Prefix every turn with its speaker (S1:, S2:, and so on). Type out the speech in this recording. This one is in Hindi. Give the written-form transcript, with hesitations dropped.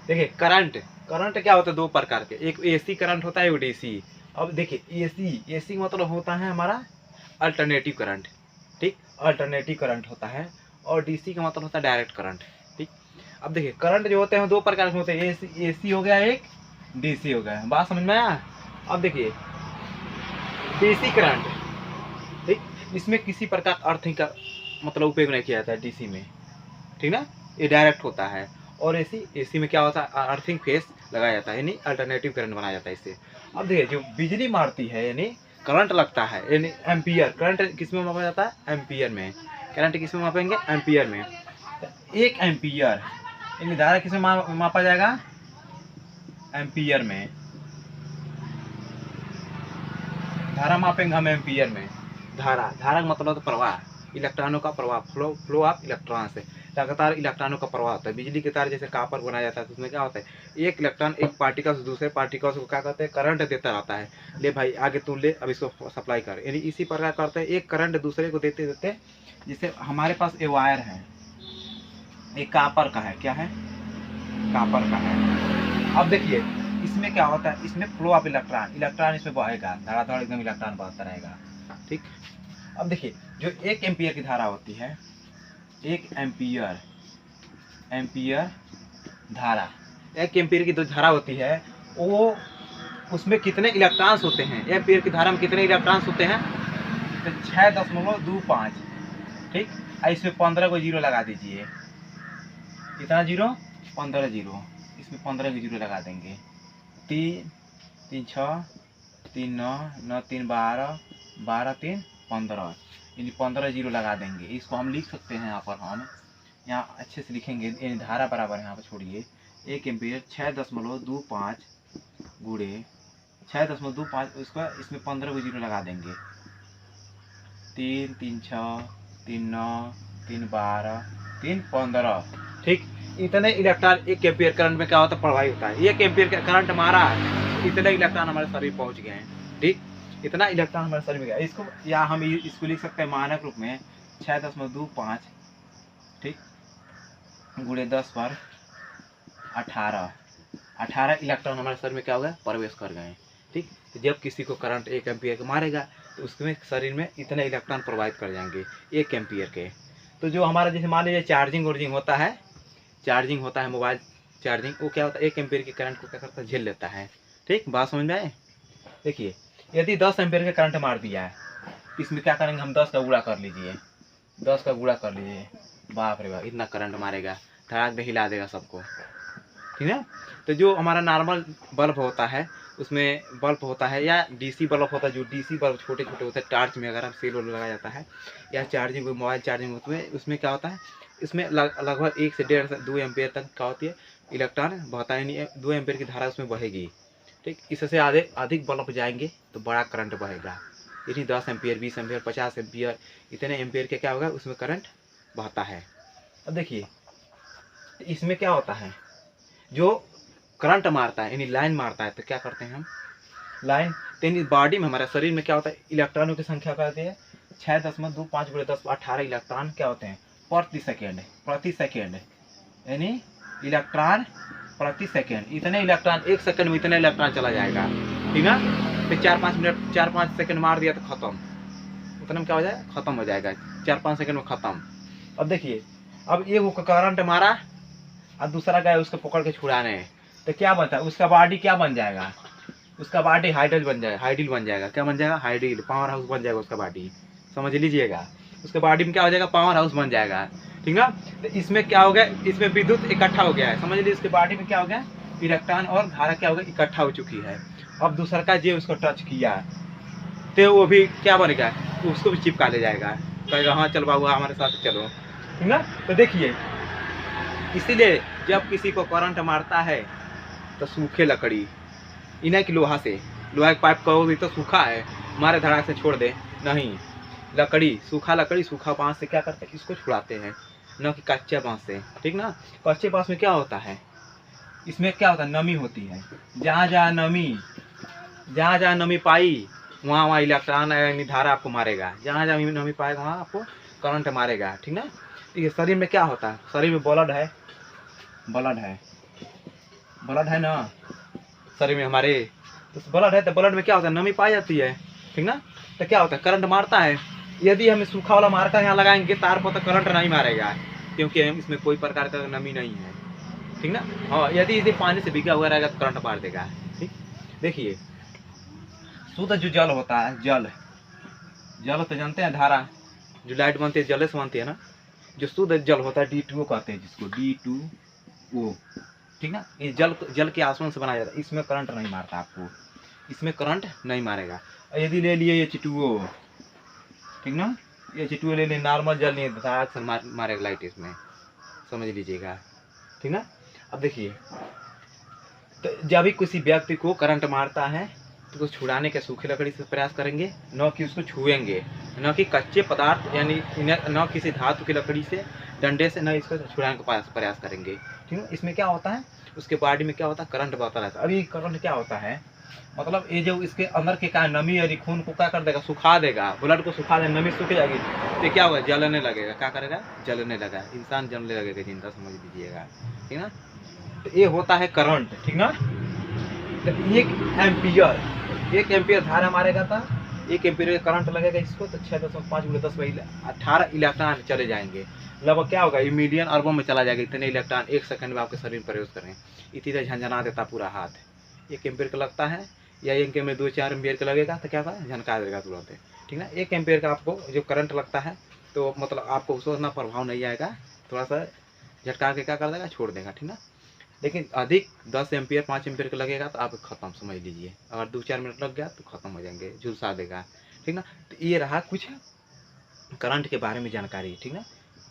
S1: देखिए करंट, करंट क्या होता है दो प्रकार के, एक एसी करंट होता है, एक डीसी। अब देखिए एसी, एसी मतलब होता है हमारा अल्टरनेटिव करंट, ठीक, अल्टरनेटिव करंट होता है। और डीसी का मतलब होता है डायरेक्ट करंट, ठीक। अब देखिए करंट जो होते हैं दो प्रकार के होते हैं, एसी, एसी हो गया एक, डीसी हो गया, बात समझ में आया। अब देखिए डीसी करंट, ठीक, इसमें किसी प्रकार अर्थिंग का मतलब उपयोग नहीं किया जाता है डीसी में, ठीक ना, ये डायरेक्ट होता है। और एसी, एसी में क्या होता है अर्थिंग फेस लगाया जाता है, यानी अल्टरनेटिव करंट बनाया जाता है इससे। अब देखिए जो बिजली मारती है यानी करंट लगता है, यानी एम्पियर, करंट किस में मापा जाता है, एम्पियर में। करंट किस में मापेंगे, एम्पियर में। तो एक एम्पियर यानी धारा किस में मापा जाएगा, एम्पियर में। धारा मापेंगे हम एम्पियर में। धारा, धारा का मतलब होता है प्रवाह, इलेक्ट्रॉनों का प्रवाह, फ्लो, फ्लो ऑफ इलेक्ट्रॉन से लगातार इलेक्ट्रॉनों का प्रवाह होता है। बिजली के तार जैसे कापर बनाया जाता है तो उसमें क्या होता है, एक इलेक्ट्रॉन एक पार्टिकल से दूसरे पार्टिकल को क्या कहते हैं, करंट देता रहता है। ले भाई आगे तू ले, अब इसको सप्लाई कर, यानी इसी प्रकार करते हैं, एक करंट दूसरे को देते देते। जैसे हमारे पास ये वायर है, ये कापर का है, क्या है, कापर का है। अब देखिए इसमें क्या होता है, इसमें फ्लो ऑफ इलेक्ट्रॉन, इलेक्ट्रॉन इसमें बहेगा, धड़ाधड़ एकदम इलेक्ट्रॉन बहता रहेगा, ठीक। अब देखिए जो एक एम्पियर की धारा होती है, एक एम्पियर, एम्पियर धारा, एक एम्पियर की जो धारा होती है वो, उसमें कितने इलेक्ट्रॉन्स होते हैं, एम्पियर की धारा में कितने इलेक्ट्रॉन्स होते हैं, तो 6.25, ठीक। इसमें 15 को जीरो लगा दीजिए, कितना जीरो, 15 जीरो, इसमें 15 को जीरो लगा देंगे। 3 3 6 3 9 9 3 12 12 3 15, यानी 15 जीरो लगा देंगे। इसको हम लिख सकते हैं यहाँ पर, हम यहाँ अच्छे से लिखेंगे, यानी धारा बराबर यहाँ पर छोड़िए, एक एम्पियर 6.25 गुड़े 6.25, उसका इसमें 15 को जीरो लगा देंगे। 3 3 6 3 9 3 12 3 15, ठीक। इतने इलेक्ट्रॉन एक एम्पियर करंट में क्या होता है, प्रवाहित होता है। एक एम्पियर का करंट मारा, इतने इलेक्ट्रॉन हमारे शरीर पहुंच गए हैं, ठीक, इतना इलेक्ट्रॉन हमारे शरीर में गया। इसको या हम इसको लिख सकते हैं मानक रूप में 6.25, ठीक, गुणे 10 पर 18, 18 इलेक्ट्रॉन हमारे शरीर में क्या हो गया, प्रवेश कर गए, ठीक। तो जब किसी को करंट एक एम्पियर का मारेगा तो उसमें शरीर में इतने इलेक्ट्रॉन प्रवाहित कर जाएंगे एक एम्पियर के। तो जो हमारा जैसे मान लीजिए चार्जिंग वार्जिंग होता है, चार्जिंग होता है मोबाइल चार्जिंग, वो क्या होता है, एक एम्पियर की करंट को क्या करता है, झेल लेता है, ठीक, बात समझ में आए। देखिए यदि 10 एम्पियर का करंट मार दिया है, इसमें क्या करेंगे हम, 10 का गुणा कर लीजिए, 10 का गुणा कर लीजिए, बाप रे बाप इतना करंट मारेगा, धड़ाक दे हिला देगा सबको, ठीक है। तो जो हमारा नॉर्मल बल्ब होता है, उसमें बल्ब होता है या डीसी बल्ब होता है, जो डीसी बल्ब छोटे छोटे होते हैं, टार्च में अगर हम सेल लगाया जाता है, या चार्जिंग मोबाइल चार्जिंग उसमें क्या होता है, इसमें लगभग 1 से 1.5 से 2 एम्पियर तक क्या होती है, इलेक्ट्रॉन बहता है, नहीं 2 एम्पियर की धारा उसमें बहेगी, ठीक। इससे आधे अधिक बल्ब जाएंगे तो बड़ा करंट बहेगा, यानी 10 एम्पियर 20 एम्पियर 50 एम्पियर इतने एम्पियर के क्या होगा, उसमें करंट बहता है। अब देखिए इसमें क्या होता है, जो करंट मारता है यानी लाइन मारता है, तो क्या करते हैं हम, लाइन, तो यानी बॉडी में हमारे शरीर में क्या होता है, इलेक्ट्रॉनों की संख्या कहते हैं 6.25 गुणे 10 18 इलेक्ट्रॉन क्या होते हैं प्रति सेकेंड, प्रति सेकेंड, यानी इलेक्ट्रॉन प्रति सेकेंड, इतने इलेक्ट्रॉन एक सेकंड में इतने इलेक्ट्रॉन चला जाएगा, ठीक है। फिर 4-5 मिनट 4-5 सेकंड मार दिया तो खत्म, उतना में क्या हो जाएगा, खत्म हो जाएगा, 4-5 सेकंड में खत्म। अब देखिए अब ये वो करंट मारा और दूसरा गया उसको पकड़ के छुड़ाने, तो क्या बनता है, उसका बॉडी क्या बन जाएगा, उसका बॉडी हाइडल बन जाएगा, हाइडिल बन जाएगा, क्या बन जाएगा, हाइडिल, पावर हाउस बन जाएगा उसका बॉडी, समझ लीजिएगा, उसके बॉडी में क्या हो जाएगा, पावर हाउस बन जाएगा, ठीक है। तो इसमें क्या हो गया, इसमें विद्युत इकट्ठा हो गया है, समझ लीजिए इसके बॉडी में क्या हो गया, इलेक्ट्रॉन और धारा क्या हो गया, इकट्ठा हो चुकी है। अब दूसरा का जे उसको टच किया तो वो भी क्या बनेगा, उसको भी चिपका ले जाएगा, कहेगा हाँ चल बाबू हमारे साथ चलो, ठीक ना। तो देखिए इसीलिए जब किसी को करंट मारता है तो सूखे लकड़ी, इन्हें की लोहा से, लोहा के पाइप कहोगे तो सूखा है, मारे धड़ाक से छोड़ दे, नहीं, लकड़ी, सूखा लकड़ी सूखा बांस से क्या करते हैं, इसको छुड़ाते हैं, न कि कच्चे बांस से, ठीक ना। कच्चे बांस में क्या होता है, इसमें क्या होता है, नमी होती है, जहाँ जहाँ नमी पाई वहाँ वहाँ इलेक्ट्रॉन यानी धारा आपको मारेगा, जहाँ जहाँ नमी पाएगा वहाँ आपको करंट मारेगा, ठीक ना। ये शरीर में क्या होता है, शरीर में ब्लड है, ब्लड है, ब्लड है ना शरीर में हमारे, तो ब्लड है तो ब्लड में क्या होता है, नमी पाई जाती है, ठीक ना। तो क्या होता है, करंट मारता है। यदि हम सूखा वाला मार्कर यहाँ लगाएंगे तार पर, तो करंट नहीं मारेगा, क्योंकि इसमें कोई प्रकार का नमी नहीं है, ठीक ना। हाँ, यदि पानी से भीगा हुआ रहेगा तो करंट मार देगा, ठीक। देखिए, शुद्ध जो जल होता है, जल जल तो जानते हैं, धारा जो लाइट बनती है जल से बनती है ना। जो शुद्ध जल होता है D2O कहते हैं जिसको, D2O, ठीक ना। ये जल के आसमान से बनाया जाता है, इसमें करंट नहीं मारता आपको, इसमें करंट नहीं मारेगा। यदि ले लिए H2O, ठीक ना, H2O ले लिए, नॉर्मल जल नहीं धारा से मारेगा लाइट, इसमें समझ लीजिएगा, ठीक ना। अब देखिए, तो जब भी किसी व्यक्ति को करंट मारता है तो उसको छुड़ाने के सूखी लकड़ी से प्रयास करेंगे, न कि उसको छुएंगे, न कि कच्चे पदार्थ यानी न किसी धातु की लकड़ी से, डंडे से, न इसको छुड़ाने का प्रयास करेंगे, ठीक है। इसमें क्या होता है, उसके बॉडी में क्या होता है, करंट बहता रहता है। अभी करंट क्या होता है, मतलब ये जो इसके अंदर के क्या नमी यानी खून को क्या कर देगा, सुखा देगा, ब्लड को सुखा देगा, नमी सूख जाएगी, तो क्या होगा, जलने लगेगा। क्या करेगा, जलने लगा, इंसान जलने लगेगा जिंदा, समझ लीजिएगा, ठीक ना। तो ये होता है करंट, ठीक ना। तो 1 एम्पियर धारा मारेगा था, 1 एम्पियर करंट लगेगा इसको, तो 6.5 × 10 18 इलेक्ट्रॉन चले जाएंगे। लगभग क्या होगा, ये मिलियन अरबों में चला जाएगा, इतने इलेक्ट्रॉन 1 सेकंड में आपके शरीर में प्रवेश करें। इतनी देर झंझना देता पूरा हाथ। 1 एम्पियर का लगता है, या 1 एम्पियर में 2-4 एम्पियर का लगेगा तो क्या होगा, झनका देगा तुरंत, ठीक ना। 1 एम्पियर का आपको जो करंट लगता है, तो मतलब आपको उसको उतना प्रभाव नहीं आएगा, थोड़ा सा झटका के क्या कर देगा, छोड़ देगा, ठीक ना। लेकिन अधिक 10 एम्पियर 5 एम्पियर का लगेगा तो आप खत्म, समझ लीजिए। अगर 2-4 मिनट लग गया तो खत्म हो जाएंगे, झुलसा देगा, ठीक ना। तो ये रहा कुछ करंट के बारे में जानकारी, ठीक ना।